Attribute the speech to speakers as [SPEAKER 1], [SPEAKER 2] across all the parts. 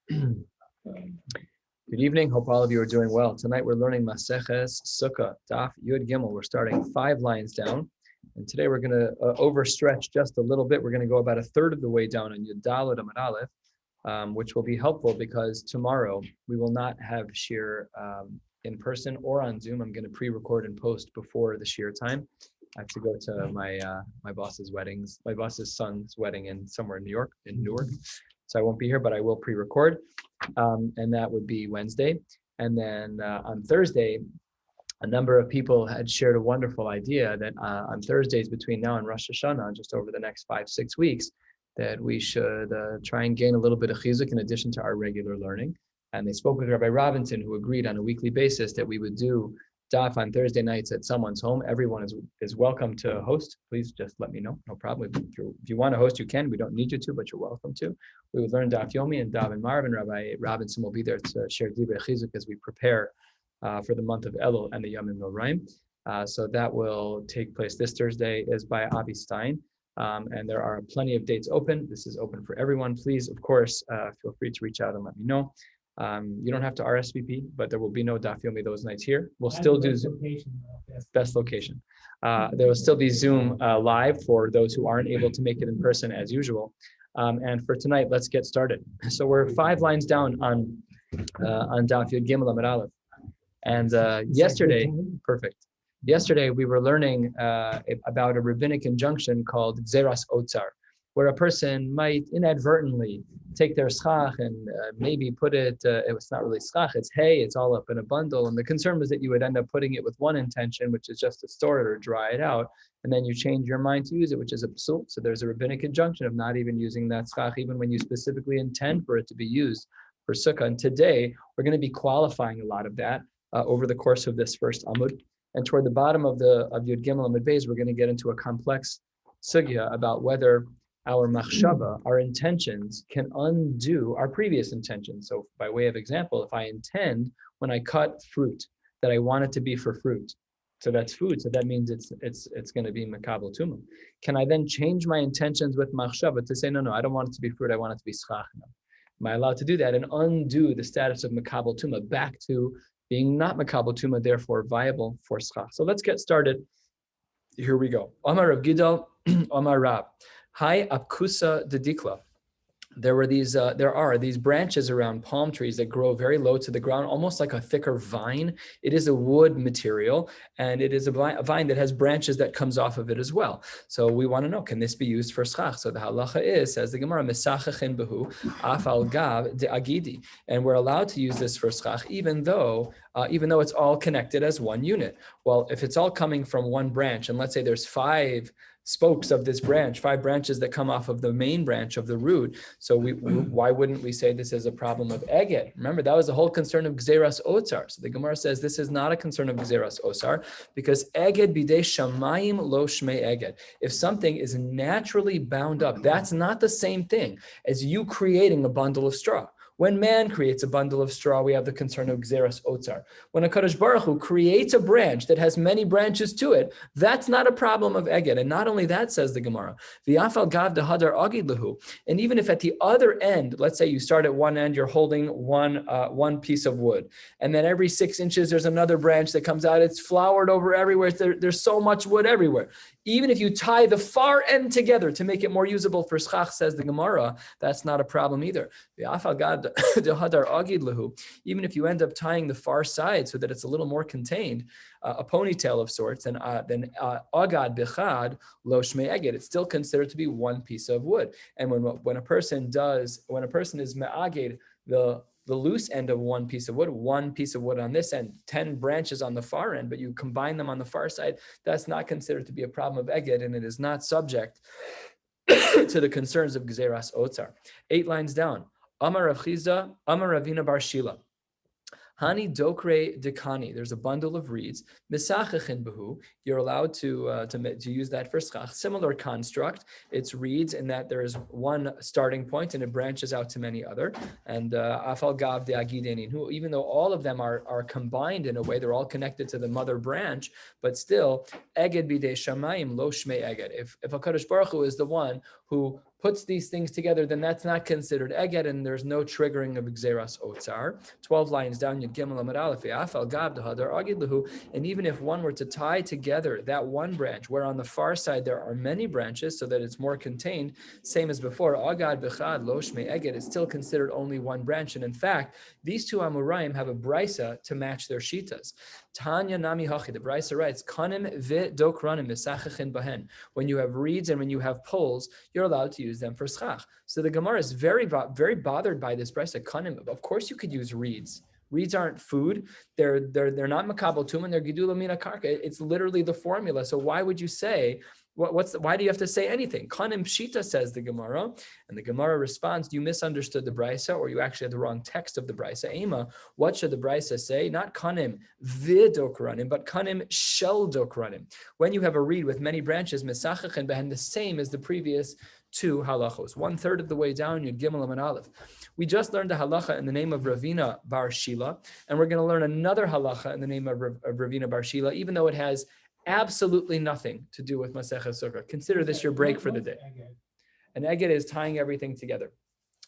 [SPEAKER 1] Good evening. Hope all of you are doing well. Tonight we're learning Maseches, Succah, Daf Yud Gimel. We're starting 5 lines down. And today we're going to overstretch just a little bit. We're going to go about a third of the way down on Yud Daled Amud Aleph, which will be helpful because tomorrow we will not have shiur in person or on Zoom. I'm going to pre-record and post before the shiur time. I have to go to my boss's son's wedding in somewhere in Newark. So I won't be here, but I will pre-record, and that would be Wednesday. And then on Thursday, a number of people had shared a wonderful idea that on Thursdays between now and Rosh Hashanah, just over the next 5-6 weeks, that we should try and gain a little bit of chizuk in addition to our regular learning. And they spoke with Rabbi Robinson, who agreed on a weekly basis that we would do Daf on Thursday nights at someone's home. Everyone is welcome to host. Please just let me know. No problem. If you want to host, you can. We don't need you to, but you're welcome to. We would learn Daf Yomi and Dav and Marv, and Rabbi Robinson will be there to share Divrei Chizuk as we prepare for the month of Elul and the Yom Noraim. So that will take place this Thursday is by Avi Stein. And there are plenty of dates open. This is open for everyone. Please, of course, feel free to reach out and let me know. You don't have to RSVP, but there will be no Daf Yomi those nights here. We'll still do Zoom. Best location. There will still be Zoom live for those who aren't able to make it in person as usual. And for tonight, let's get started. So we're 5 lines down on Daf Yud Gimel Amud Aleph. And yesterday we were learning about a rabbinic injunction called Gzeras Otzar, where a person might inadvertently take their schach and maybe put it, it's not really schach, it's hay, it's all up in a bundle. And the concern was that you would end up putting it with one intention, which is just to store it or dry it out. And then you change your mind to use it, which is a psul. So there's a rabbinic injunction of not even using that schach, even when you specifically intend for it to be used for sukkah. And today, we're going to be qualifying a lot of that over the course of this first amud. And toward the bottom of Yud Gimel Amud Beis, we're going to get into a complex sugya about whether our machshava, our intentions, can undo our previous intentions. So by way of example, if I intend when I cut fruit that I want it to be for fruit, so that's food, so that means it's going to be makabel tumah. Can I then change my intentions with machshava to say, no, I don't want it to be fruit, I want it to be schach? Am I allowed to do that and undo the status of makabel tumah back to being not makabel tumah, therefore viable for schach? So let's get started. Here we go. Amar Rav Gidal, Amar Rab. Hi apkusa de dikla. There are these branches around palm trees that grow very low to the ground, almost like a thicker vine. It is a wood material, and it is a vine that has branches that comes off of it as well. So we want to know, can this be used for schach? So the halacha is, says the Gemara, mesachachin behu afal gav de agidi, and we're allowed to use this for schach, even though it's all connected as one unit. Well, if it's all coming from one branch, and let's say there's 5 spokes of this branch, 5 branches that come off of the main branch of the root. So why wouldn't we say this is a problem of eged? Remember, that was the whole concern of Gzeras Otzar. So the Gemara says this is not a concern of Gzeras Otzar because eged bidei shamayim lo shmei eged. If something is naturally bound up, that's not the same thing as you creating a bundle of straw. When man creates a bundle of straw, we have the concern of Gzeras Otzar. When a Kadosh Baruch Hu creates a branch that has many branches to it, that's not a problem of Eged. And not only that, says the Gemara, V'afal gav dehadar agid lehu. And even if at the other end, let's say you start at one end, you're holding one piece of wood, and then every 6 inches there's another branch that comes out. It's flowered over everywhere. There's so much wood everywhere. Even if you tie the far end together to make it more usable for schach, says the Gemara, that's not a problem either. V'afal gav even if you end up tying the far side so that it's a little more contained, a ponytail of sorts, then agad bechad lo shmei eged, it's still considered to be one piece of wood. And when a person is me'aged the loose end of one piece of wood on this end, 10 branches on the far end, but you combine them on the far side, that's not considered to be a problem of eged, and it is not subject to the concerns of Gzeras Otzar. 8 lines down. Amar Rav Chizda, Amar Ravina bar Shila. Hani dokre dekani. There's a bundle of reeds. Misachachin behu. You're allowed to use that for schach. Similar construct. It's reeds in that there is one starting point and it branches out to many other. And afal gav de agidenin. Who, even though all of them are combined in a way, they're all connected to the mother branch, but still, eged bidei shamayim lo shmei eged. If a Kadosh Baruch Hu is the one who puts these things together, then that's not considered eged, and there's no triggering of gzeras otzar. 12 lines down, Yud Gimel Amud Aleph, Afal Gab Dehadar Agid Lahu, and even if one were to tie together that one branch, where on the far side there are many branches, so that it's more contained, same as before, Agad Bechad Lo Shmei Eged, it's still considered only one branch. And in fact, these two Amoraim have a brisa to match their shitas. Tanya Nami Hachi, the brisa writes, Kanim v'dokranim misachachin bahen. When you have reeds and when you have poles, you're allowed to use them for schach. So the Gemara is very bothered by this brisa. Kanim, of course you could use reeds. Reeds aren't food. They're not makabel tumen. They're gidula mina karka. It's literally the formula. So why would you say why do you have to say anything? Kanim pshita, says the Gemara, and the Gemara responds, you misunderstood the brisa, or you actually had the wrong text of the brisa. Ema, what should the brisa say? Not kanim vidokranim, but kanim shel dokranim. When you have a reed with many branches, misachach and behen, the same as the previous two halachos. 1/3 of the way down, Yud Gimel Amud Aleph. We just learned a halacha in the name of Ravina Bar Shila, and we're going to learn another halacha in the name of Ravina Bar Shila, even though it has absolutely nothing to do with Maseches Sukkah. Consider this your break for the day. An eged is tying everything together.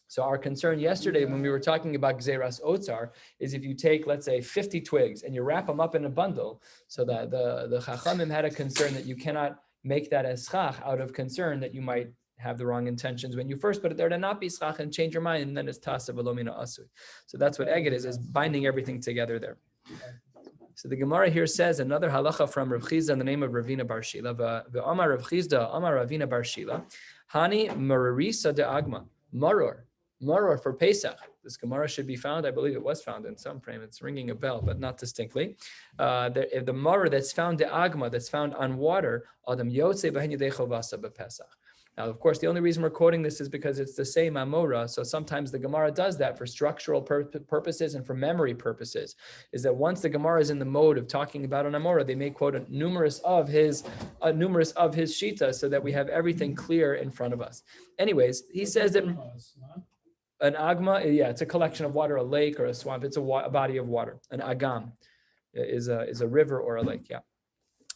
[SPEAKER 1] So our concern yesterday when we were talking about Gzeras Otzar is if you take, let's say, 50 twigs and you wrap them up in a bundle, so that the Chachamim had a concern that you cannot make that as schach out of concern that you might have the wrong intentions when you first put it there to not be schach and change your mind, and then it's tasa v'lo asui. So that's what eged is binding everything together there. So the Gemara here says another halacha from Rav Chizda in the name of Ravina Bar Shila. V'amar Rav Chizda, Amar Ravina Bar Shila, Hani mararisa de agma, maror for Pesach. This Gemara should be found, I believe it was found in some frame. It's ringing a bell, but not distinctly. The maror that's found de agma, that's found on water, adam yotze b'hen yadecho vasa b'Pesach. Now, of course, the only reason we're quoting this is because it's the same Amora. So sometimes the Gemara does that for structural purposes and for memory purposes, is that once the Gemara is in the mode of talking about an Amora, they may quote numerous of his Shita so that we have everything clear in front of us. Anyways, he says that an Agma, it's a collection of water, a lake or a swamp. It's a body of water. An Agam is a river or a lake, yeah.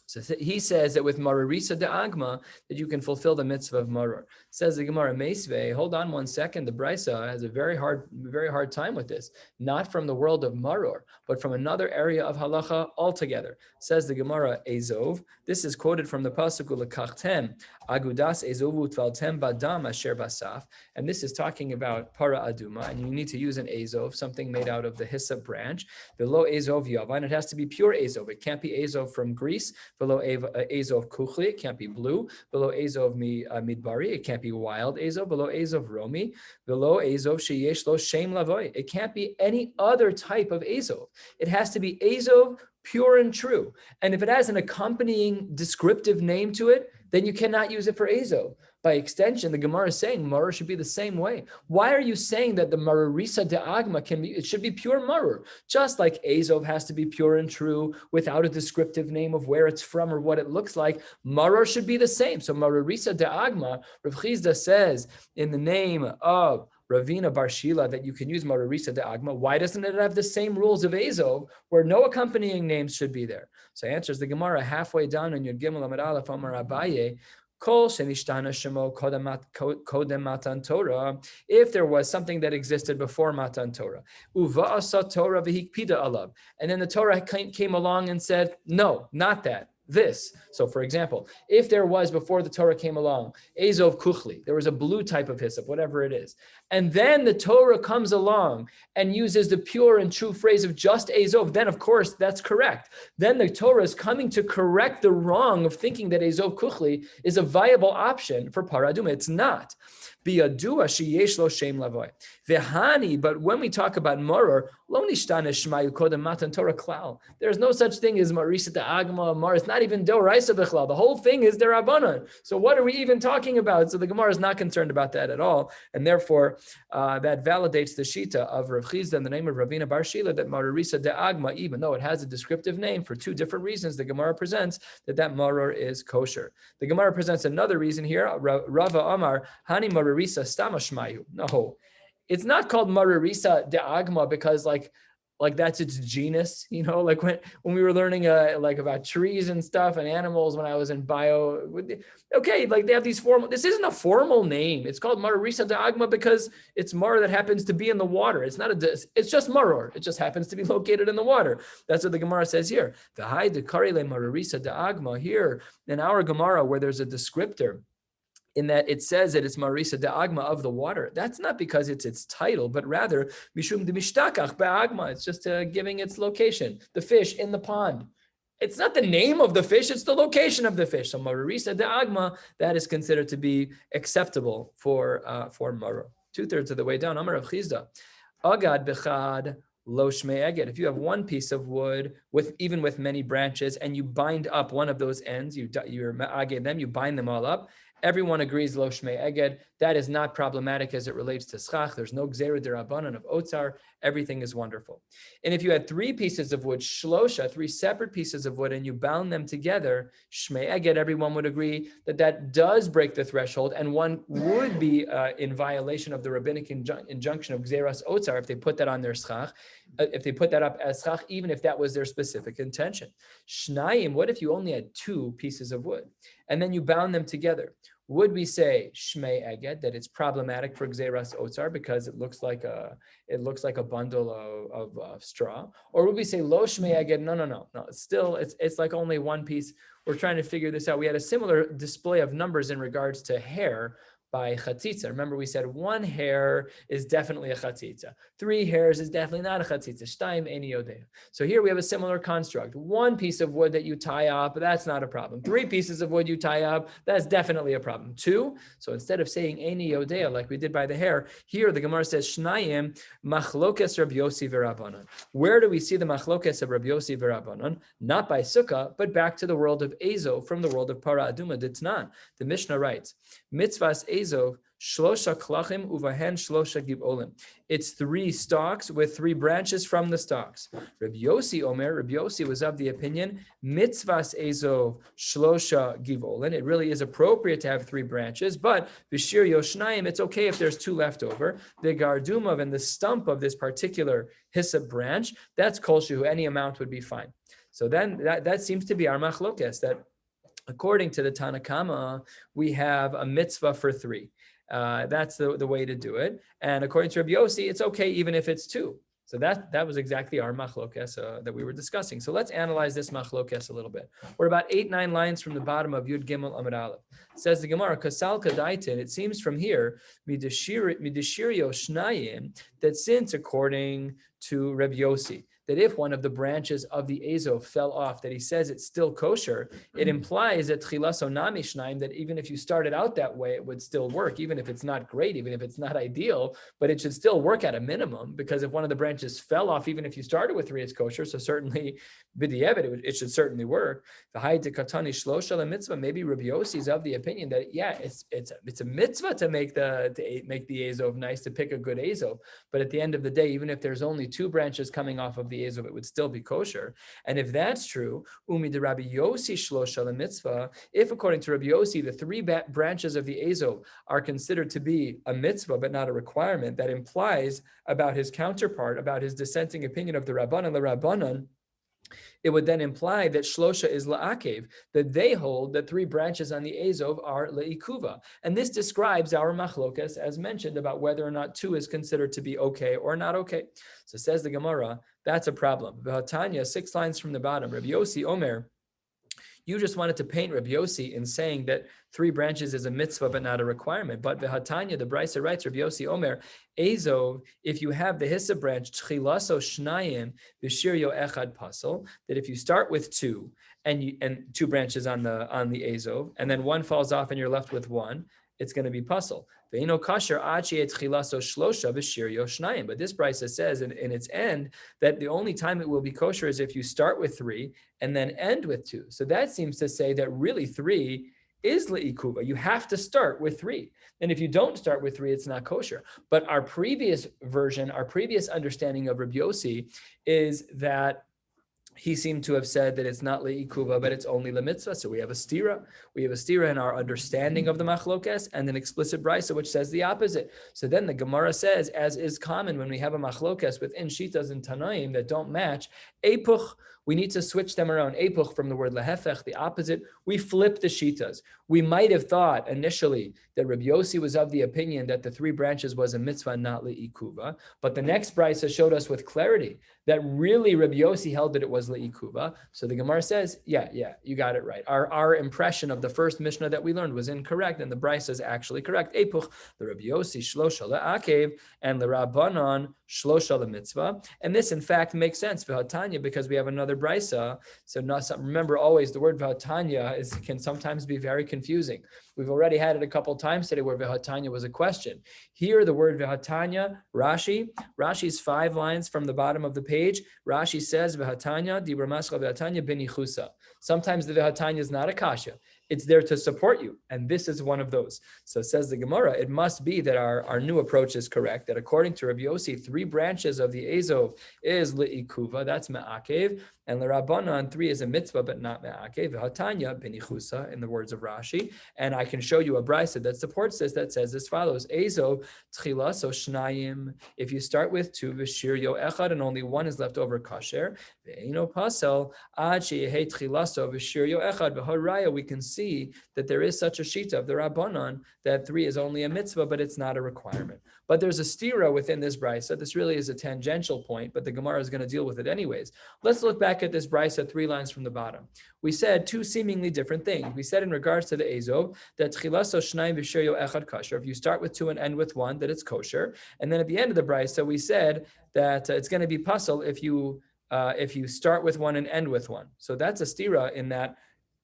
[SPEAKER 1] So he says that with mararisa de agma that you can fulfill the mitzvah of maror. Says the Gemara Meisvei, hold on one second. The Brisa has a very hard time with this. Not from the world of maror, but from another area of halacha altogether. Says the Gemara Ezov. This is quoted from the pasuk Lekachtem Agudas Ezovu Tvaltem Badam Asher Basaf, and this is talking about para aduma, and you need to use an Ezov, something made out of the hyssop branch. Below Ezov Yavan, it has to be pure Ezov. It can't be Ezov from Greece. Below Ezov Kuchli, it can't be blue. Below Ezov Midbari, it can't be wild Ezov. Below Ezov Romi, below Ezov Sheyesh Lo Shem Lavoy. It can't be any other type of Ezov. It has to be Ezov, pure and true. And if it has an accompanying descriptive name to it, then you cannot use it for Ezov. By extension, the Gemara is saying maror should be the same way. Why are you saying that the mararisa de agma it should be pure maror? Just like Ezov has to be pure and true without a descriptive name of where it's from or what it looks like, maror should be the same. So mararisa de agma, Rav Chizda says in the name of Ravina Bar Shila that you can use mararisa de agma. Why doesn't it have the same rules of Ezov where no accompanying names should be there? So answers the Gemara halfway down in Yud Gimel Amud Aleph Amar Abaye. If there was something that existed before Matan Torah, and then the Torah came along and said, no, not that. This. So, for example, if there was before the Torah came along, Ezov Kuchli, there was a blue type of hyssop, whatever it is, and then the Torah comes along and uses the pure and true phrase of just Ezov, then of course that's correct. Then the Torah is coming to correct the wrong of thinking that Ezov Kuchli is a viable option for Paraduma. It's not. Biyadua sheyesh lo shem lavoy. Vehani, but when we talk about maror, lo nishtana shmayu kodem matan Torah klal. There's no such thing as marisa de agma mar. It's not even doraisa bechlal. The whole thing is derabanan. So what are we even talking about? So the Gemara is not concerned about that at all, and therefore that validates the shita of Rav Chizda in the name of Ravina Bar Shila that marisa de agma, even though it has a descriptive name for two different reasons, the Gemara presents that maror is kosher. The Gemara presents another reason here. Rava Amar Hani mararisa stama shmayu. No, it's not called mararisa de agma because like like that's its genus, like when we were learning like about trees and stuff and animals when I was in bio. Okay, like they have these formal, this isn't a formal name. It's called Mararisa de Agma because it's mar that happens to be in the water. It's not it's just maror. It just happens to be located in the water. That's what the Gemara says here. The Hai de Karile Mararisa de Agma here in our Gemara where there's a descriptor in that it says that it's Marisa de Agma of the water. That's not because it's its title, but rather Mishum de Mishtakach Be'agma. It's just giving its location, the fish in the pond. It's not the name of the fish, it's the location of the fish. So Marisa de Agma, that is considered to be acceptable for Maror. 2/3 of the way down, Amar Rav Chizda, Agad Bechad Lo Shmei Eged. If you have one piece of wood even with many branches and you bind up one of those ends, you're ma'aged them, you bind them all up, everyone agrees Lo Shmei Eged. That is not problematic as it relates to Schach. There's no Gzera Derabanan of Otzar. Everything is wonderful. And if you had 3 pieces of wood, Shlosha, 3 separate pieces of wood, and you bound them together, Shmei Eged, everyone would agree that does break the threshold, and one would be in violation of the rabbinic injunction of Gzeras Otzar if they put that on their Schach, if they put that up as Schach, even if that was their specific intention. Shnayim, what if you only had 2 pieces of wood, and then you bound them together? Would we say Shmei Eged, that it's problematic for Gzeras Otzar because it looks like a bundle of straw? Or would we say Lo Shmei Eged? No. It's like only one piece. We're trying to figure this out. We had a similar display of numbers in regards to hair by chatzitza. Remember, we said 1 hair is definitely a chatzitza. 3 hairs is definitely not a chatzitza. Shtaim eni yodea. So here we have a similar construct. 1 piece of wood that you tie up, that's not a problem. 3 pieces of wood you tie up, that's definitely a problem. 2, so instead of saying eni yodea like we did by the hair, here the Gemara says Shnayim machlokes Rabbi Yossi v'Rabbanan. Where do we see the machlokes of Rabbi Yossi v'Rabbanan? Not by Sukkah, but back to the world of Ezo from the world of Para Aduma Ditnan. The Mishnah writes, Mitzvahs Ezov, Shlosha Klachim Uvahen Shlosha Givolim. It's 3 stalks with 3 branches from the stalks. Rabbi Yossi Omer, Rabbi Yossi was of the opinion, Mitzvahs Ezov Shlosha Givolin. It really is appropriate to have 3 branches, but Vishir Yoshnayim, it's okay if there's 2 left over. The Gardumav and the stump of this particular hyssop branch, that's Kol Shehu, any amount would be fine. So then that seems to be our machlokes, that according to the Tanakama, we have a mitzvah for 3. That's the way to do it. And according to Rabbi Yossi, it's okay even if it's 2. So that was exactly our machlokes that we were discussing. So let's analyze this machlokes a little bit. We're about 8-9 lines from the bottom of Yud Gimel Amud Aleph. Says the Gemara, Kasal Kadaitin, it seems from here, Midashirio Shnayim, that since according to Rabbi Yossi, that if one of the branches of the Ezo fell off, that he says it's still kosher, it implies that Tchilaso Nami Shnaim, that even if you started out that way, it would still work, even if it's not great, even if it's not ideal, but it should still work at a minimum, because if one of the branches fell off, even if you started with 3, it's kosher, so certainly, b'di'evet, it should certainly work. The Hai de Katani Shlosh mitzvah, maybe Rabbi Yossi is of the opinion that, yeah, it's a mitzvah to make the Ezov nice, to pick a good Ezov, but at the end of the day, even if there's only 2 branches coming off of the Ezov, it would still be kosher. And if that's true, Umi de Rabbi Yossi Shlosha mitzvah, if according to Rabbi Yossi, the 3 branches of the Ezov are considered to be a mitzvah, but not a requirement, that implies about his counterpart, about his dissenting opinion of the Rabbanan, it would then imply that Shlosha is la'akev, that they hold that 3 branches on the Ezov are la'ikuva. And this describes our machlokas, as mentioned, about whether or not 2 is considered to be okay or not okay. So says the Gemara, that's a problem. V'hatanya, 6 lines from the bottom, Rabbi Yossi Omer, you just wanted to paint Rabbi Yossi in saying that 3 branches is a mitzvah but not a requirement. But v'hatanya, the Brisa writes, Rabbi Yossi Omer, Ezov, if you have the hyssop branch, tchilaso shnayim v'shiryo echad pasel, that if you start with 2 and 2 branches on the Ezov, and then 1 falls off and you're left with 1, it's going to be pasel. But this brisa says in its end that the only time it will be kosher is if you start with 3 and then end with 2. So that seems to say that really 3 is le'ikuva. You have to start with 3. And if you don't start with 3, it's not kosher. But our previous version, our previous understanding of Rabbi Yossi is that he seemed to have said that it's not le'ikuva, but it's only lemitzvah. So we have a stira. We have a stira in our understanding of the machlokes, and an explicit brisa which says the opposite. So then the Gemara says, as is common when we have a machlokes within shitas and tanaim that don't match, epuch, we need to switch them around. Epuch from the word lehefech, the opposite. We flip the shitas. We might have thought initially that Rabbi Yossi was of the opinion that the 3 branches was a mitzvah, not le'ikuva. But the next brisa showed us with clarity that really Rabbi Yossi held that it was le'ikuva. So the Gemara says, yeah, you got it right. Our impression of the first Mishnah that we learned was incorrect, and the brisa is actually correct. Epuch, the Rabbi Yossi shlosha le'akev, and the Rabbanon shlosha le'mitzvah. And this, in fact, makes sense for Hatanya because we have another brisa. So remember always the word V'hatanya can sometimes be very confusing. We've already had it a couple times today where V'hatanya was a question. Here, the word V'hatanya, Rashi's 5 lines from the bottom of the page. Rashi says V'hatanya, Dibra Mascha V'hatanya b'nichusa. Sometimes the V'hatanya is not a kasha. It's there to support you. And this is one of those. So says the Gemara, it must be that our new approach is correct, that according to Rabbi Yossi, 3 branches of the Azov is le'ikuva, that's me'akev, and l'Rabbanan 3 is a mitzvah, but not me'akev, v'hatanya b'nichusa, in the words of Rashi. And I can show you a brisa that supports this, that says as follows, Azov, tchila, so shnayim, if you start with 2, v'shir yo echad, and only 1 is left over kasher, ve'eno pasel, ad she'yehei tchilaso, v'shir yo echad, v'haraya, we can see that there is such a shita of the Rabbanan that 3 is only a mitzvah, but it's not a requirement. But there's a stira within this brisa. This really is a tangential point, but the Gemara is going to deal with it anyways. Let's look back at this brisa 3 lines from the bottom. We said 2 seemingly different things. We said in regards to the Azov that tchilaso shnayim v'shir yo echad kosher. If you start with 2 and end with 1, that it's kosher. And then at the end of the brisa, we said that it's going to be puzzle if you start with 1 and end with 1. So that's a stira in that.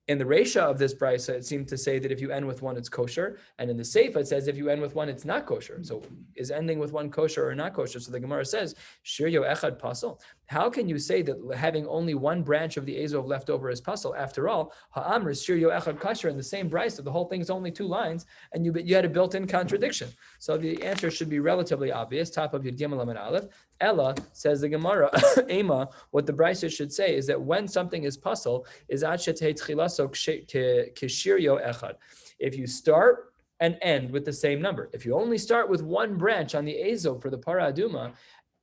[SPEAKER 1] In the Reisha of this brisa, it seemed to say that if you end with 1, it's kosher. And in the Seifa, it says if you end with 1, it's not kosher. So is ending with 1 kosher or not kosher? So the Gemara says, shiur yo echad pasal. How can you say that having only 1 branch of the Azov left over is pasal? After all, ha'amr is shiur yo echad kosher in the same brisa. The whole thing's only 2 lines, and you had a built-in contradiction. So the answer should be relatively obvious. Top of Yud Gimel Amud Aleph. Ella, says the Gemara, Ema, what the brisa should say is that when something is pasal, is ad shetei tchilaso k'shir yo echad. If you start and end with the same number, if you only start with 1 branch on the Azov for the Para Aduma,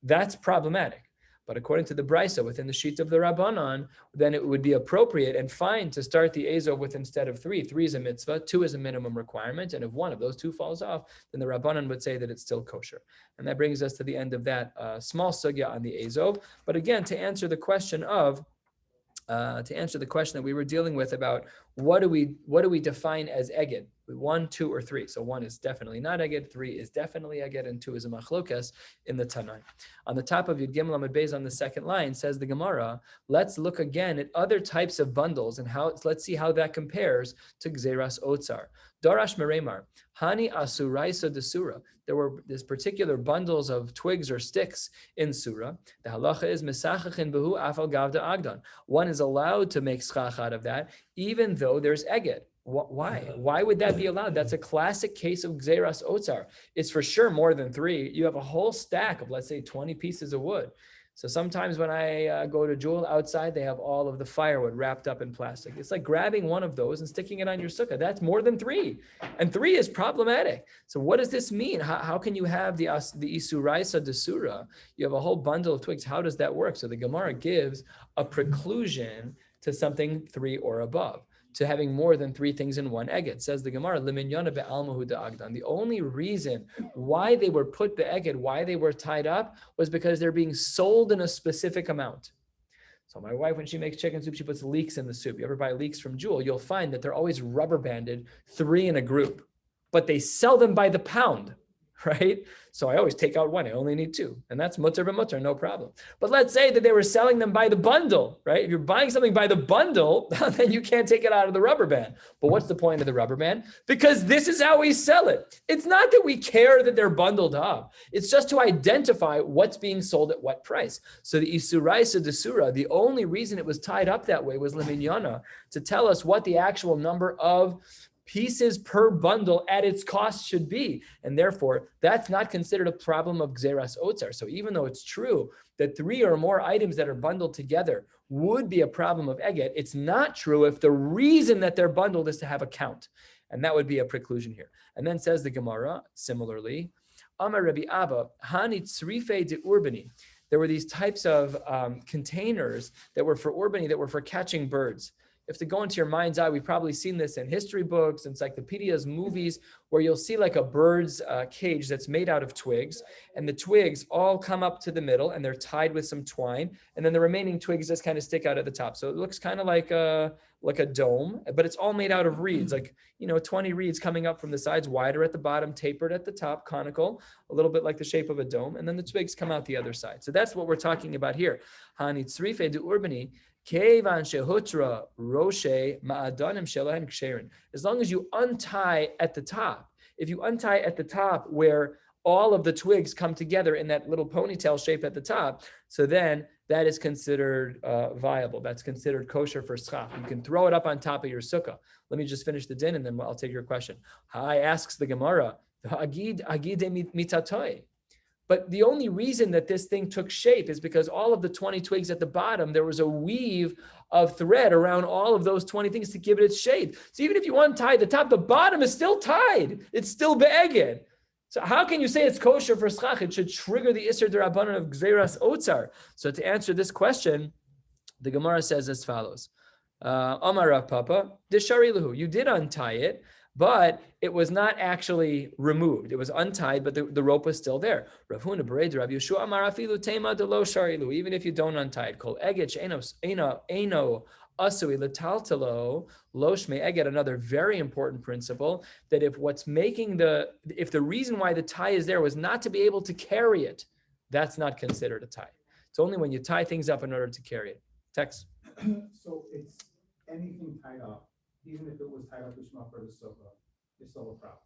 [SPEAKER 1] that's problematic. But according to the brisa, within the sheet of the Rabbanan, then it would be appropriate and fine to start the Azov with instead of 3. 3 is a mitzvah, 2 is a minimum requirement, and if one of those 2 falls off, then the Rabbanan would say that it's still kosher. And that brings us to the end of that small sugya on the Azov. But again, to answer the question that we were dealing with about what do we define as eged? 1, 2, or 3. So 1 is definitely not eged, 3 is definitely eged, and 2 is a machlokas in the Tanai. On the top of Yud Gimel Amud Beis on the second line says the Gemara, let's look again at other types of bundles and let's see how that compares to Gzeras Otzar. Darash Meremar, Hani Asuraisa de Surah. There were these particular bundles of twigs or sticks in Surah. The halacha is Mesachachin Behu Afal Gavda Agdan. One is allowed to make schach out of that, even though there's eged. Why? Why would that be allowed? That's a classic case of Gzeras Otzar. It's for sure more than 3. You have a whole stack of, let's say, 20 pieces of wood. So sometimes when I go to Jewel outside, they have all of the firewood wrapped up in plastic. It's like grabbing one of those and sticking it on your sukkah. That's more than 3. And 3 is problematic. So what does this mean? How can you have the Isuraisa de Surah? You have a whole bundle of twigs. How does that work? So the Gemara gives a preclusion to something 3 or above, to having more than 3 things in one eged. Says the Gemara, Liminyana be'almahu da'agdan. The only reason why they were put be'eged, why they were tied up, was because they're being sold in a specific amount. So my wife, when she makes chicken soup, she puts leeks in the soup. You ever buy leeks from Jewel, you'll find that they're always rubber banded, 3 in a group, but they sell them by the pound, right? So I always take out 1. I only need 2. And that's mutter b'mutter, no problem. But let's say that they were selling them by the bundle, right? If you're buying something by the bundle, then you can't take it out of the rubber band. But what's the point of the rubber band? Because this is how we sell it. It's not that we care that they're bundled up. It's just to identify what's being sold at what price. So the Isuraisa de Surah, the only reason it was tied up that way was Liminyana, to tell us what the actual number of pieces per bundle at its cost should be. And therefore, that's not considered a problem of Gzeras Otzar. So even though it's true that 3 or more items that are bundled together would be a problem of Eged, it's not true if the reason that they're bundled is to have a count. And that would be a preclusion here. And then says the Gemara, similarly, Amar Rabbi Abba, Hani Tzrife de Urbani. There were these types of containers that were for Urbani, that were for catching birds. If to go into your mind's eye, we've probably seen this in history books, encyclopedias, movies, where you'll see like a bird's cage that's made out of twigs, and the twigs all come up to the middle, and they're tied with some twine, and then the remaining twigs just kind of stick out at the top. So it looks kind of like a dome, but it's all made out of reeds, 20 reeds coming up from the sides, wider at the bottom, tapered at the top, conical, a little bit like the shape of a dome, and then the twigs come out the other side. So that's what we're talking about here. Hani tzrife de urbani. As long as you untie at the top, if you untie at the top where all of the twigs come together in that little ponytail shape at the top, so then that is considered viable. That's considered kosher for schach. You can throw it up on top of your sukkah. Let me just finish the din and then I'll take your question. Hi, asks the Gemara, but the only reason that this thing took shape is because all of the 20 twigs at the bottom, there was a weave of thread around all of those 20 things to give it its shape. So even if you untie the top, the bottom is still tied. It's still be'eged. So how can you say it's kosher for schach? It should trigger the Isser D'Rabbanan of Gzeras Otzar. So to answer this question, the Gemara says as follows. Amar Rav Papa, Deshari Lahu, you did untie it, but it was not actually removed. It was untied, but the rope was still there. Rav Huna Bered Rav Yeshua Amar Afilu Tema Delo Sharilu. Even if you don't untie it, Kol Eged Eno Asui Letaltalo Lo Shmei Eged. Another very important principle that if the reason why the tie is there was not to be able to carry it, that's not considered a tie. It's only when you tie things up in order to carry it. Text.
[SPEAKER 2] So it's anything tied up. Even if it was tied up to Shema for the Sukkah, it's still a problem.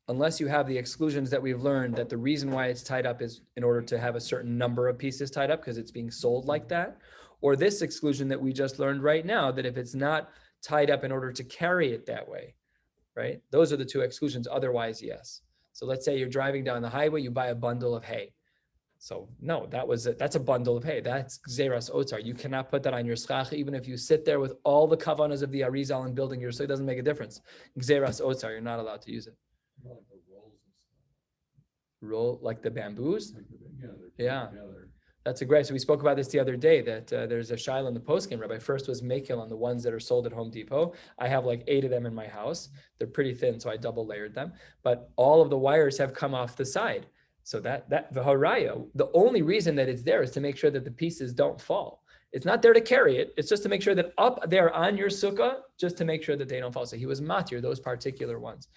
[SPEAKER 1] Unless you have the exclusions that we've learned that the reason why it's tied up is in order to have a certain number of pieces tied up because it's being sold like that. Or this exclusion that we just learned right now, that if it's not tied up in order to carry it that way, right? Those are the two exclusions. Otherwise, yes. So let's say you're driving down the highway, you buy a bundle of hay. So no, that's a bundle of hay. That's Gzeras Otzar. You cannot put that on your schach, even if you sit there with all the kavanas of the Arizal and building your, so it doesn't make a difference. Gzeras Otzar, you're not allowed to use it.
[SPEAKER 3] Like the rolls and stuff.
[SPEAKER 1] Roll like the bamboos?
[SPEAKER 3] Yeah.
[SPEAKER 1] That's a great. So we spoke about this the other day, that there's a shiur in the postgame. Rabbi first was makil on the ones that are sold at Home Depot. I have like 8 of them in my house. They're pretty thin, so I double layered them. But all of the wires have come off the side. So that the haraya, the only reason that it's there is to make sure that the pieces don't fall. It's not there to carry it. It's just to make sure that up there on your sukkah, just to make sure that they don't fall. So he was matir, those particular ones.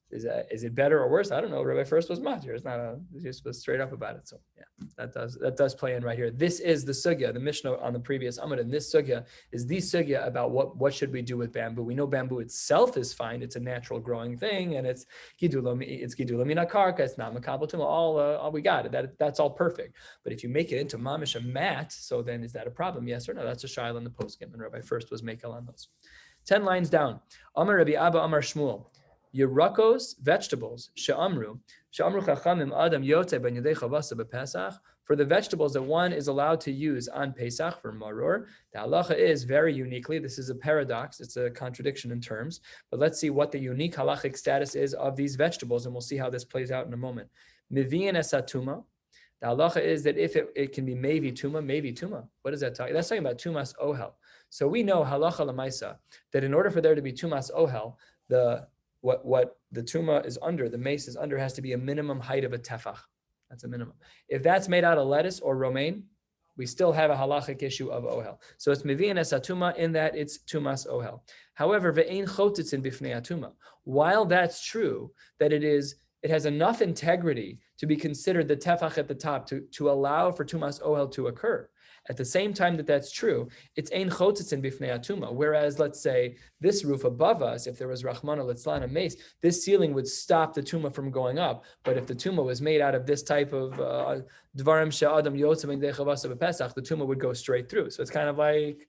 [SPEAKER 1] Is it better or worse? I don't know. Rabbi first was matir. It's not he just was straight up about it. So yeah, that does play in right here. This is the sugya, the Mishnah on the previous Amud, and this sugya is the sugya about what should we do with bamboo. We know bamboo itself is fine. It's a natural growing thing, and it's gidulam mina karka. It's not makabel tumah. All we got. That's all perfect. But if you make it into mamish a mat, so then is that a problem? Yes or no? That's a shiur in the poskim, and Rabbi first was makel on those. 10 lines down. Amar Rabbi Abba Amar Shmuel. Yerakos, vegetables, she'amru chachamim adam yote ben yedei chavasa b'Pesach. For the vegetables that one is allowed to use on Pesach for maror, the halacha is very uniquely, this is a paradox, it's a contradiction in terms, but let's see what the unique halachic status is of these vegetables, and we'll see how this plays out in a moment. Mivian esatuma. The halacha is that if it can be mevi tuma. What is that talking? That's talking about tumas ohel. So we know halacha lemaisa that in order for there to be tumas ohel, what the tuma is under, the mace is under, has to be a minimum height of a tefach. That's a minimum. If that's made out of lettuce or romaine, we still have a halachic issue of ohel. So it's mivian esatuma in that it's tumas ohel. However, ve'ein chotitzin bifnei atuma. While that's true, that it has enough integrity to be considered the tefach at the top to allow for tumas ohel to occur. At the same time that's true, it's ein chotitzin bifnei atuma. Whereas, let's say, this roof above us, if there was Rahmana litzlan, a mace, this ceiling would stop the tuma from going up. But if the tuma was made out of this type of dvarim she'adam yotzim and dechavasa b'Pesach, the tuma would go straight through. So it's kind of like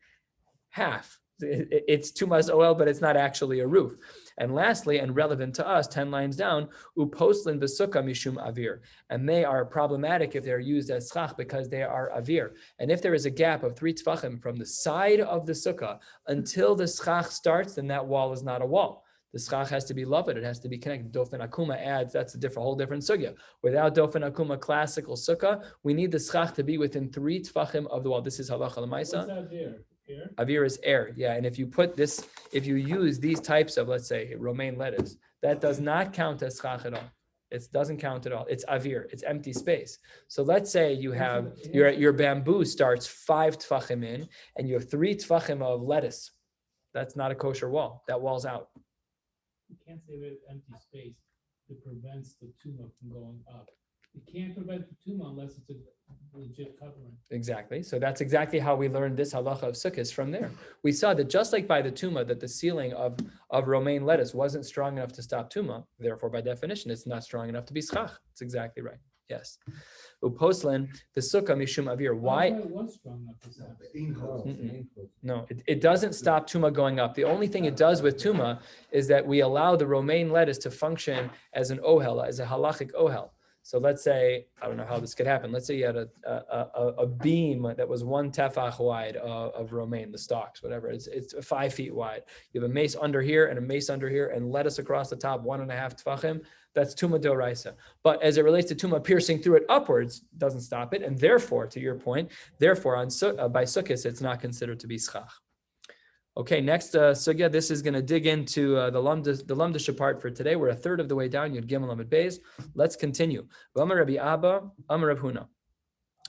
[SPEAKER 1] half. It's tumas ohel, but it's not actually a roof. And lastly, and relevant to us, 10 lines down, uposlin b'sukkah mishum avir. And they are problematic if they're used as schach because they are avir. And if there is a gap of 3 tfachim from the side of the sukkah until the schach starts, then that wall is not a wall. The schach has to be loved. It has to be connected. Dofen akuma adds, that's a whole different sugya. Without dofen akuma classical sukkah, we need the schach to be within 3 tfachim of the wall. This is halacha l'maisa.
[SPEAKER 4] What's avir? Air?
[SPEAKER 1] Avir is air, yeah. And if you put this, if you use these types of, let's say, romaine lettuce, that does not count as schach at all. It doesn't count at all. It's avir. It's empty space. So let's say you have your bamboo starts 5 tfachim in, and you have 3 tfachim of lettuce. That's not a kosher wall. That wall's out.
[SPEAKER 4] You can't say that empty space that prevents the tumor from going up. You can't prevent the tumor unless it's a legit covering.
[SPEAKER 1] Exactly. So that's exactly how we learned this halacha of sukkahs from there. We saw that just like by the tumah, that the ceiling of romaine lettuce wasn't strong enough to stop tumah. Therefore, by definition, it's not strong enough to be schach. It's exactly right. Yes. Uposlin, the sukkah mishum avir. Why?
[SPEAKER 4] It was strong enough to stop it.
[SPEAKER 1] No, it doesn't stop tumah going up. The only thing it does with tumah is that we allow the romaine lettuce to function as an ohel, as a halachic ohel. So let's say, I don't know how this could happen. Let's say you had a beam that was 1 tefach wide of romaine, the stalks, whatever. It's 5 feet wide. You have a mace under here and a mace under here and lettuce across the top, 1.5 tefachim. That's tumah doraisa. But as it relates to tumah piercing through it upwards, doesn't stop it. And therefore, to your point, therefore by sukkahs, it's not considered to be schach. Okay, next sugya. This is going to dig into the lumdish part for today. We're a third of the way down. Yud Gimel Amud Beis. Let's continue. Amar Rabbi Abba, Amar Rav Huna.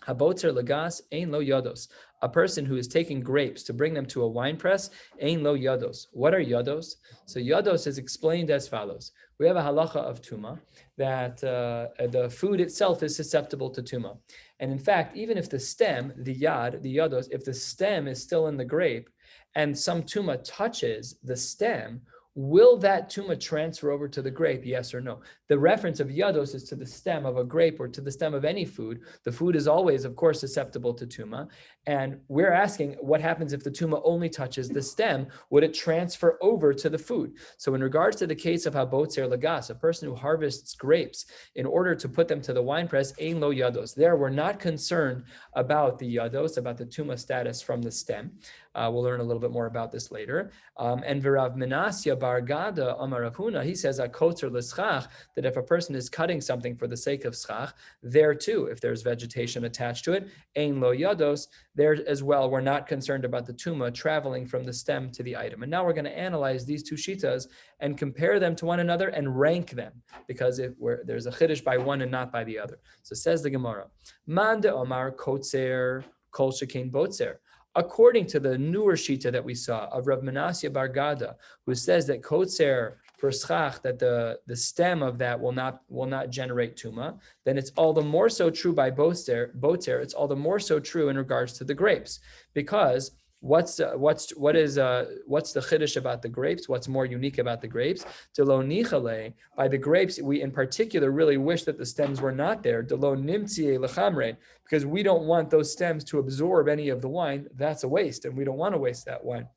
[SPEAKER 1] Habotzer lagas ein lo yados. A person who is taking grapes to bring them to a wine press, ein lo yados. What are yados? So yados is explained as follows. We have a halacha of tuma that the food itself is susceptible to tuma. And in fact, even if the stem, the yados, if the stem is still in the grape, and some tuma touches the stem, will that tuma transfer over to the grape? Yes or no? The reference of yados is to the stem of a grape or to the stem of any food. The food is always, of course, susceptible to tuma. And we're asking, what happens if the tuma only touches the stem? Would it transfer over to the food? So in regards to the case of habotzer lagas, a person who harvests grapes in order to put them to the wine press, ein lo yados. There, we're not concerned about the yados, about the tuma status from the stem. We'll learn a little bit more about this later. And V'Rav Menasya bar Gada Amar Rav Huna, he says akotzer l'schach, that if a person is cutting something for the sake of schach, there too, if there's vegetation attached to it, ein lo yados, there as well, we're not concerned about the tuma traveling from the stem to the item. And now we're going to analyze these two shitas and compare them to one another and rank them, because there's a chiddush by one and not by the other. So says the Gemara, Man de Omar kotzer kol shekain botzer. According to the newer shita that we saw of Rav Menasya bar Gada, who says that kotzer for schach, that the stem of that will not generate tuma, then it's all the more so true by botzer. It's all the more so true in regards to the grapes, because what's the chiddush about the grapes? What's more unique about the grapes? Delo nichale, by the grapes, we in particular really wish that the stems were not there. Delo nimtzie lechamre, because we don't want those stems to absorb any of the wine. That's a waste, and we don't want to waste that wine.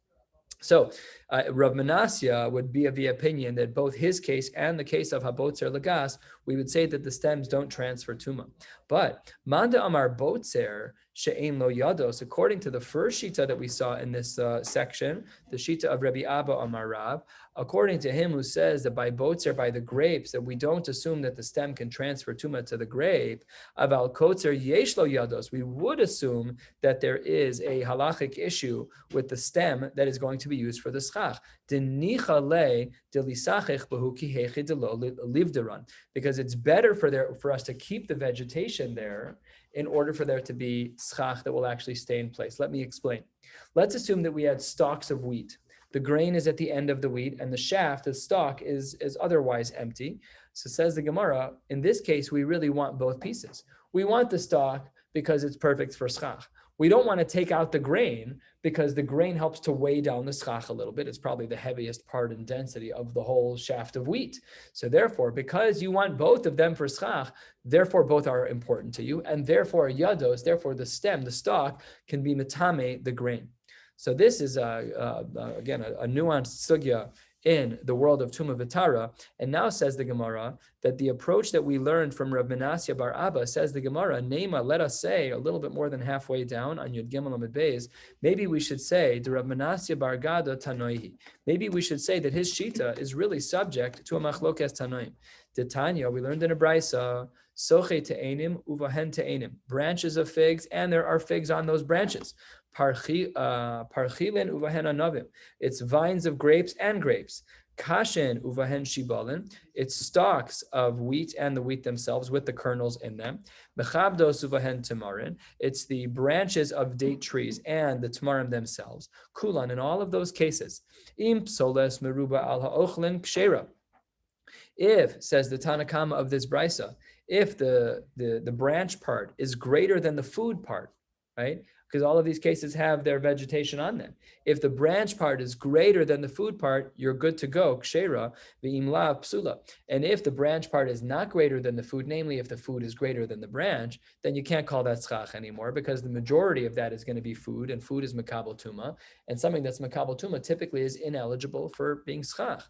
[SPEAKER 1] So Rav Menasya would be of the opinion that both his case and the case of habotzer lagas, we would say that the stems don't transfer tuma. But Manda Amar Botzer she'ein lo yados, according to the first shita that we saw in this section, the shita of Rabbi Abba Amar Rab, according to him who says that by botzer, by the grapes, that we don't assume that the stem can transfer tuma to the grape, aval kotzer yesh lo yados, we would assume that there is a halachic issue with the stem that is going to be used for the schach. Because it's better for us to keep the vegetation there in order for there to be schach that will actually stay in place. Let me explain. Let's assume that we had stalks of wheat. The grain is at the end of the wheat, and the shaft, the stalk, is otherwise empty. So says the Gemara, in this case, we really want both pieces. We want the stalk because it's perfect for schach. We don't want to take out the grain because the grain helps to weigh down the schach a little bit. It's probably the heaviest part in density of the whole shaft of wheat. So therefore, because you want both of them for schach, therefore both are important to you, and therefore yados, therefore the stem, the stalk, can be metame, the grain. So this is again a nuanced sugya in the world of Tumah V'Tara. And now says the Gemara that the approach that we learned from Rav Menasya Bar Abba, says the Gemara, Nema, let us say a little bit more than halfway down on Yud Gimel Amud Beis, maybe we should say the Rav Menasya Bar Gada Tanoihi. Maybe we should say that his shita is really subject to a machlokes Tanoim. The Tanya, we learned in a brisa, Soche te'enim uvahen te'enim, branches of figs, and there are figs on those branches. Parchilin uvahen anavim, it's vines of grapes and grapes. Kashen uvahen shibalin, it's stalks of wheat and the wheat themselves with the kernels in them. Mechabdos uvahen tamarin, it's the branches of date trees and the tamarim themselves. Kulan, in all of those cases. Im psoles meruba al ha'ochlin kshera. If, says the Tanakama of this brisa, if the branch part is greater than the food part, right? Because all of these cases have their vegetation on them. If the branch part is greater than the food part, you're good to go. Kshera v'imla psula. And if the branch part is not greater than the food, namely if the food is greater than the branch, then you can't call that schach anymore, because the majority of that is going to be food, and food is makabel tuma, and something that's makabel tuma typically is ineligible for being schach.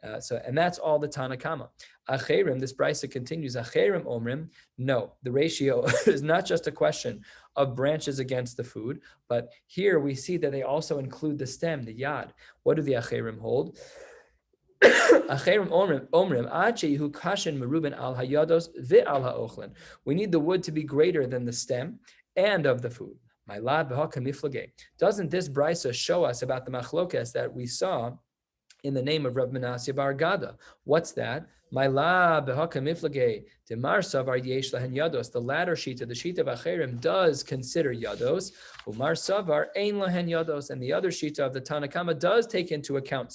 [SPEAKER 1] And that's all the Tanakama. Acherim, this brisa continues. Acherim omrim, no, the ratio is not just a question of branches against the food, but here we see that they also include the stem, the yad. What do the Acherim hold? Acherim omrim ache yehu kashen meruben al hayados vi al haochlin. We need the wood to be greater than the stem and of the food. My lad b'hakamiflage. Doesn't this brisa show us about the machlokes that we saw in the name of Rav Menasya Bar Gada? What's that? My la behaka miflage demar savar yesh lahen yados. The latter shita, the shita of Acherim, does consider yados. Umar savar ein lahen yados, and the other shita of the Tanakama does take into account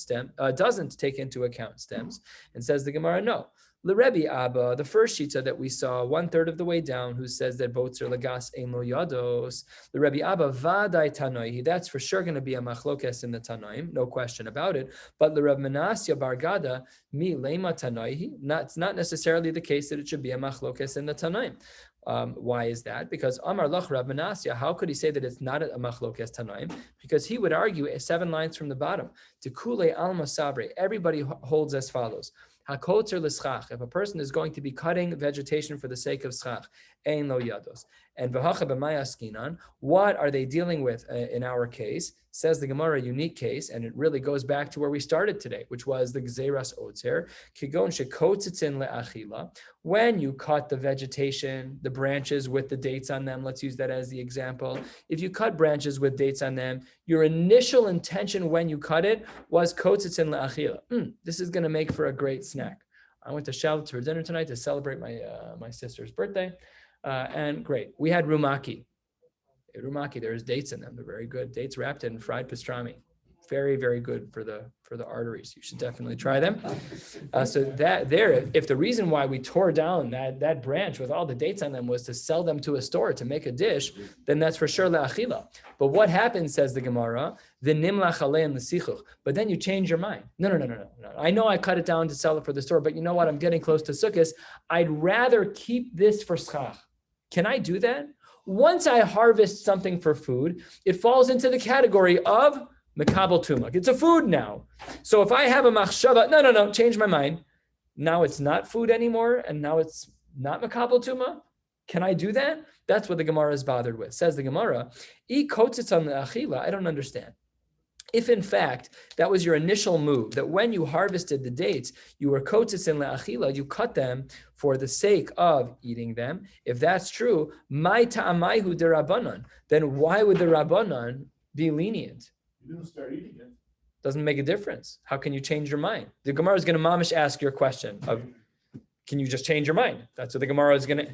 [SPEAKER 1] doesn't take into account stems. And says the Gemara, no. The Rabbi Abba, the first shita that we saw 1/3 of the way down, who says that boats are lagas ein lo yados. The Rabbi Abba vadai tanoi, that's for sure going to be a machlokes in the Tanoim, no question about it. But the Rav Menasya Bar Gada mi lema tanoi, it's not necessarily the case that it should be a machlokes in the Tanoim. Why is that? Because Amar Lach Rav Menasya, how could he say that it's not a machlokes Tanoim? Because he would argue 7 lines from the bottom. Tekule alma sabre, everybody holds as follows. Hakotzer l'schach, if a person is going to be cutting vegetation for the sake of schach, ein lo yados. And v'hacha b'maya skinan, what are they dealing with in our case? Says the Gemara, a unique case, and it really goes back to where we started today, which was the gzeras otzer, kigon shekotzitzin le'achila. When you cut the vegetation, the branches with the dates on them, let's use that as the example. If you cut branches with dates on them, your initial intention when you cut it was kotzitzin le'achila. This is going to make for a great snack. I went to Charlotte for dinner tonight to celebrate my sister's birthday, and great. We had rumaki. There's dates in them. They're very good. Dates wrapped in fried pastrami. Very, very good for the arteries. You should definitely try them. So that there, if the reason why we tore down that branch with all the dates on them was to sell them to a store to make a dish, then that's for sure le'achila. But what happens, says the Gemara, v'nimlach aleim l'sichuch. But then you change your mind. No. I know I cut it down to sell it for the store, but you know what? I'm getting close to Sukkot. I'd rather keep this for schach. Can I do that? Once I harvest something for food, it falls into the category of mekabel tumah. It's a food now. So if I have a machshava, no, change my mind. Now it's not food anymore, and now it's not mekabel tumah. Can I do that? That's what the Gemara is bothered with. Says the Gemara, I don't understand. If in fact that was your initial move, that when you harvested the dates, you were kotzitz le'achila, you cut them for the sake of eating them. If that's true, my ta'amayhu derabanan, then why would the Rabbanan be lenient?
[SPEAKER 2] You didn't start eating it.
[SPEAKER 1] Doesn't make a difference. How can you change your mind? The Gemara is going to mamish ask your question of, can you just change your mind? That's what the Gemara is going to.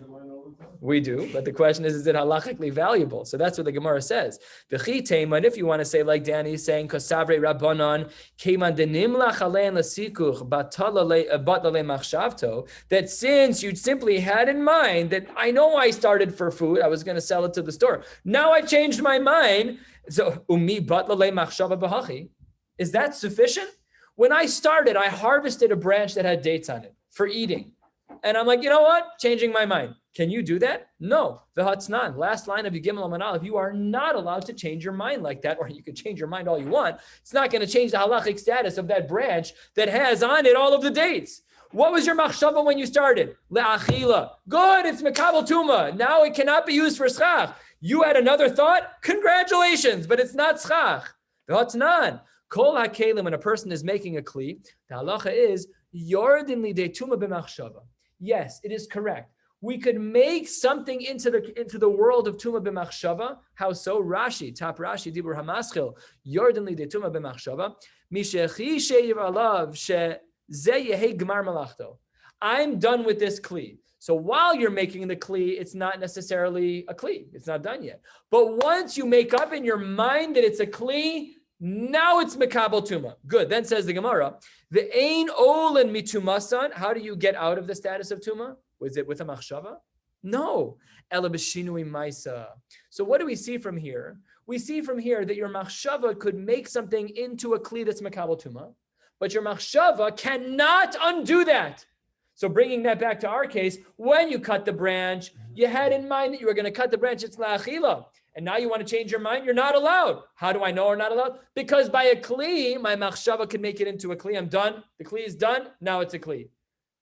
[SPEAKER 1] We do, but the question is it halachically valuable? So that's what the Gemara says. And if you want to say like Danny is saying, Kosavre Rabbanon, Keman denimlach alein lasikuch batalale machshavto, that since you simply had in mind that I know I started for food, I was going to sell it to the store. Now I changed my mind. So umi batalale machshava bahachi. Is that sufficient? When I started, I harvested a branch that had dates on it for eating. And I'm like, you know what? Changing my mind. Can you do that? No. V'hatznan, last line of Yigimel Amud Aleph, you are not allowed to change your mind like that, or you can change your mind all you want. It's not going to change the halachic status of that branch that has on it all of the dates. What was your machshava when you started? Le'achila. Good, it's mekabel tuma. Now it cannot be used for schach. You had another thought? Congratulations, but it's not schach. V'hatznan, kol hakelim, when a person is making a kli, the halacha is yordin lidei tuma b'machshava. Yes, it is correct. We could make something into the world of tuma b'machshava. How so? Rashi, top Rashi, dibur hamaschil, yordin lidei tuma b'machshava. Mishechi sheyiv alav she ze yehi gmar malachto. I'm done with this kli. So while you're making the kli, it's not necessarily a kli. It's not done yet. But once you make up in your mind that it's a kli, now it's mekabel tuma. Good. Then says the Gemara, the ein olen mitumasan. How do you get out of the status of tuma? Was it with a machshava? No. Ela b'shinui maisa. So what do we see from here? We see from here that your machshava could make something into a kli that's mekabel tuma, but your machshava cannot undo that. So bringing that back to our case, when you cut the branch, you had in mind that you were going to cut the branch, it's la'achila. And now you want to change your mind, you're not allowed. How do I know we're not allowed? Because by a kli, my machshava can make it into a kli. I'm done. The kli is done. Now it's a kli.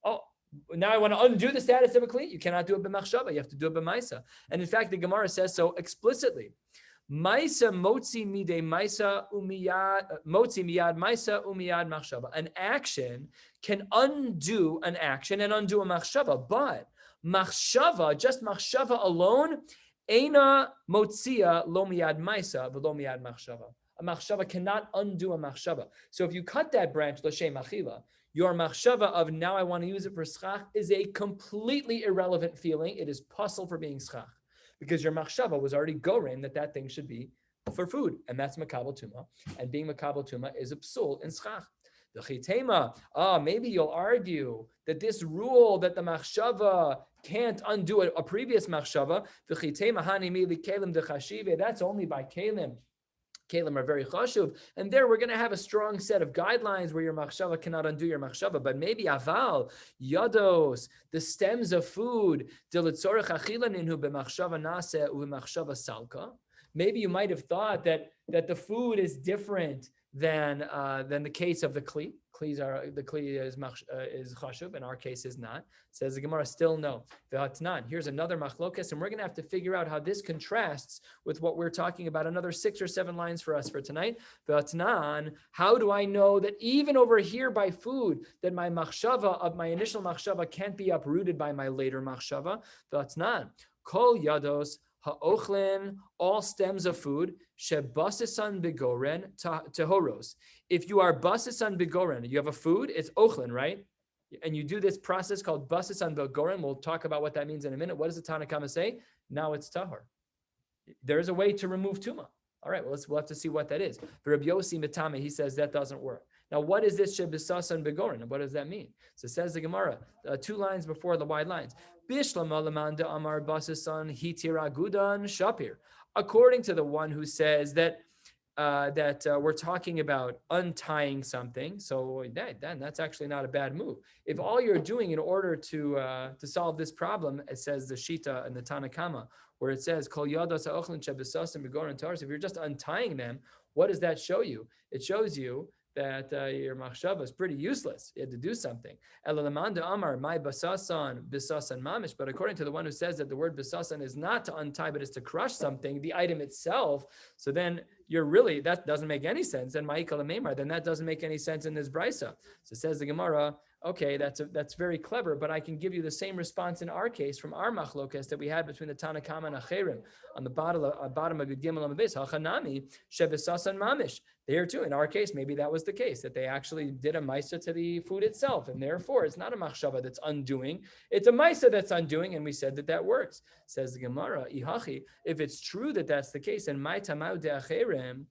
[SPEAKER 1] Oh, now I want to undo the status of a kli. You cannot do it by machshava. You have to do it by maisa. And in fact, the Gemara says so explicitly. Maisa motzi mide maisa umiyad motzi miyad maisa umiyad machshava. An action can undo an action and undo a machshava, but machshava, just machshava alone, eina motzia lo miyad maisa v'lo miyad machshava. A machshava cannot undo a machshava. So if you cut that branch l'shem achila, your machshava of now I want to use it for schach is a completely irrelevant feeling. It is puzzle for being schach. Because your machshava was already goren that thing should be for food, and that's makabel tuma. And being makabel tuma is a psul in schach. The chitema, maybe you'll argue that this rule that the machshava can't undo a previous machshava, the chitema hanimi li kelim de chashive, that's only by kelim. Kelim are very chashuv, and there we're going to have a strong set of guidelines where your machshava cannot undo your machshava. But maybe aval, yados, the stems of food, dilitzorech achilaninhu b'machshava naseh u'b'machshava salka. Maybe you might have thought that the food is different than the case of the kli. The kli is chashuv, in our case is not. Says the Gemara, still no. V'hatnan. Here's another machlokes, and we're going to have to figure out how this contrasts with what we're talking about. Another 6 or 7 lines for us for tonight. V'hatnan. How do I know that even over here by food, that my machshava of my initial machshava can't be uprooted by my later machshava? V'hatnan. Kol yados ha'ochlin, all stems of food, shebasisan begoren tehoros. If you are basisan begoren, you have a food, it's ochlin, right? And you do this process called basisan begoren. We'll talk about what that means in a minute. What does the Tanakama say? Now it's tahor. There's a way to remove tuma. All right, we'll have to see what that is. For Rabbi Yossi Mitame, he says that doesn't work. Now, what is this shebisasan begoren? What does that mean? So it says the Gemara, 2 lines before the wide lines. Amar basisan hitira gudan shapir. According to the one who says that we're talking about untying something, so that's actually not a bad move. If all you're doing in order to solve this problem, it says the Shita and the Tanakama, where it says Kol yadas ha'ochlin shebisasan begoren taros. If you're just untying them, what does that show you? It shows you that your machshava is pretty useless. You had to do something. Elalamanda Amar, my basasan, bisasan mamish. But according to the one who says that the word bisasan is not to untie, but is to crush something, the item itself. So then you're really, that doesn't make any sense. And ma'ikal meimar, then that doesn't make any sense in this brisa. So says the Gemara, okay, that's very clever, but I can give you the same response in our case from our machlokas that we had between the Tanakama and Acherim on the bottom of Gimel Amabes, Hachanami, Shebisasan Mamish. There too, in our case, maybe that was the case, that they actually did a maisa to the food itself, and therefore it's not a machshava that's undoing, it's a maisa that's undoing, and we said that works. Says the Gemara, Ihachi, if it's true that that's the case, and my tamau de Acherim,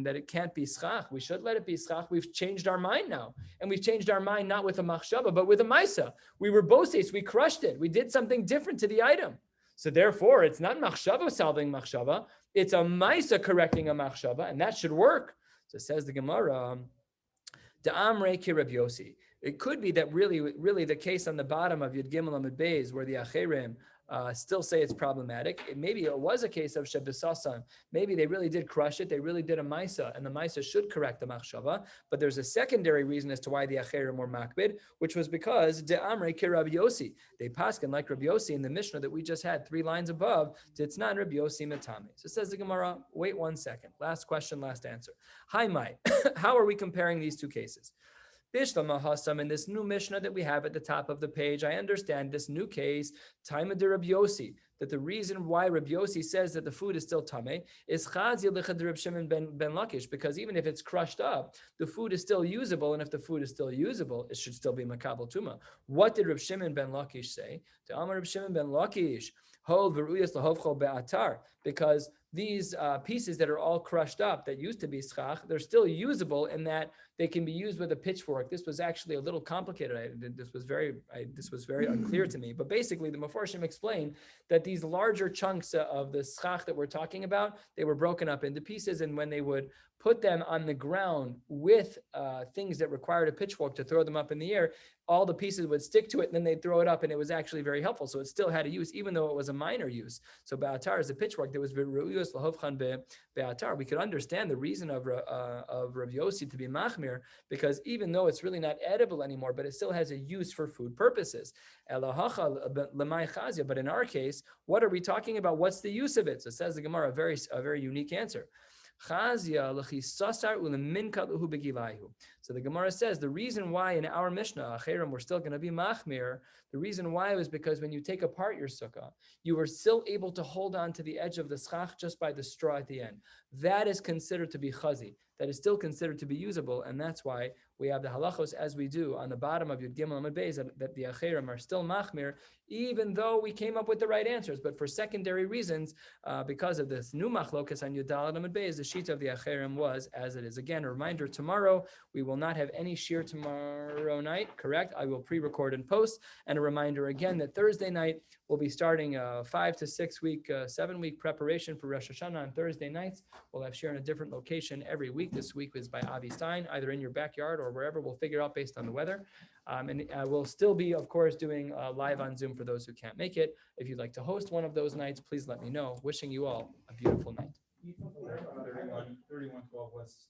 [SPEAKER 1] that it can't be schach. We should let it be schach. We've changed our mind now. And we've changed our mind not with a machshava, but with a maisa. We were boses, we crushed it. We did something different to the item. So therefore, it's not machshava solving machshava. It's a maisa correcting a machshava, and that should work. So says the Gemara, Da'amre ki Rabbi Yossi. It could be that really the case on the bottom of Yud Gimel Amud Beis where the Acherim still say it's problematic. Maybe it was a case of Shebesasan. Maybe they really did crush it. They really did a Maisa, and the Maisa should correct the Machshava. But there's a secondary reason as to why the Acherim were makbid, which was because De Amrei Ki Rabbi Yossi. They paskin like Rabbi Yossi in the Mishnah that we just had 3 lines above. Ditznan Rabbi Yossi Matame. So says the Gemara, wait 1 second. Last question, last answer. Hi, Mai. How are we comparing these 2 cases? Bishlam Hasam, in this new Mishnah that we have at the top of the page, I understand this new case, Taima de Rabbi Yossi, that the reason why Rabbi Yossi says that the food is still tameh is Chazia Lechad Reb Shimon ben Lakish, because even if it's crushed up, the food is still usable, and if the food is still usable, it should still be makabel tuma. What did Reb Shimon ben Lakish say? To Amar Reb Shimon ben Lakish, Hol v'ruyas lahovchol be'atar, because these pieces that are all crushed up that used to be schach, they're still usable in that they can be used with a pitchfork. This was actually a little complicated. This was very unclear to me. But basically, the Mefarshim explained that these larger chunks of the schach that we're talking about, they were broken up into pieces, and when they would put them on the ground with things that required a pitchfork to throw them up in the air, all the pieces would stick to it, and then they'd throw it up, and it was actually very helpful. So it still had a use, even though it was a minor use. So Be'atar is a pitchfork. There was Ve'ruyos Lahovchan Be'atar. We could understand the reason of Rav Yossi to be machmir, because even though it's really not edible anymore, but it still has a use for food purposes. But in our case, what are we talking about? What's the use of it? So it says the Gemara, a very unique answer. So the Gemara says the reason why in our Mishnah, Acherim, we're still going to be machmir, the reason why was because when you take apart your sukkah, you were still able to hold on to the edge of the schach just by the straw at the end. That is considered to be chazi. That is still considered to be usable, and that's why we have the halachos as we do on the bottom of Yud Gimel Amud Beis that the Acherim are still machmir, even though we came up with the right answers. But for secondary reasons, because of this new machlokas on Yud Daled Amud Beis, the sheet of the Acherim was as it is. Again, a reminder, tomorrow we will not have any shiur tomorrow night, correct? I will pre-record and post. And a reminder again that Thursday night we'll be starting a 5 to 6 week, 7 week preparation for Rosh Hashanah on Thursday nights. We'll have shiur in a different location every week. This week is by Avi Stein, either in your backyard or wherever. We'll figure out based on the weather. And we'll still be, of course, doing live on Zoom for those who can't make it. If you'd like to host one of those nights, please let me know. Wishing you all a beautiful night.
[SPEAKER 2] 3112 West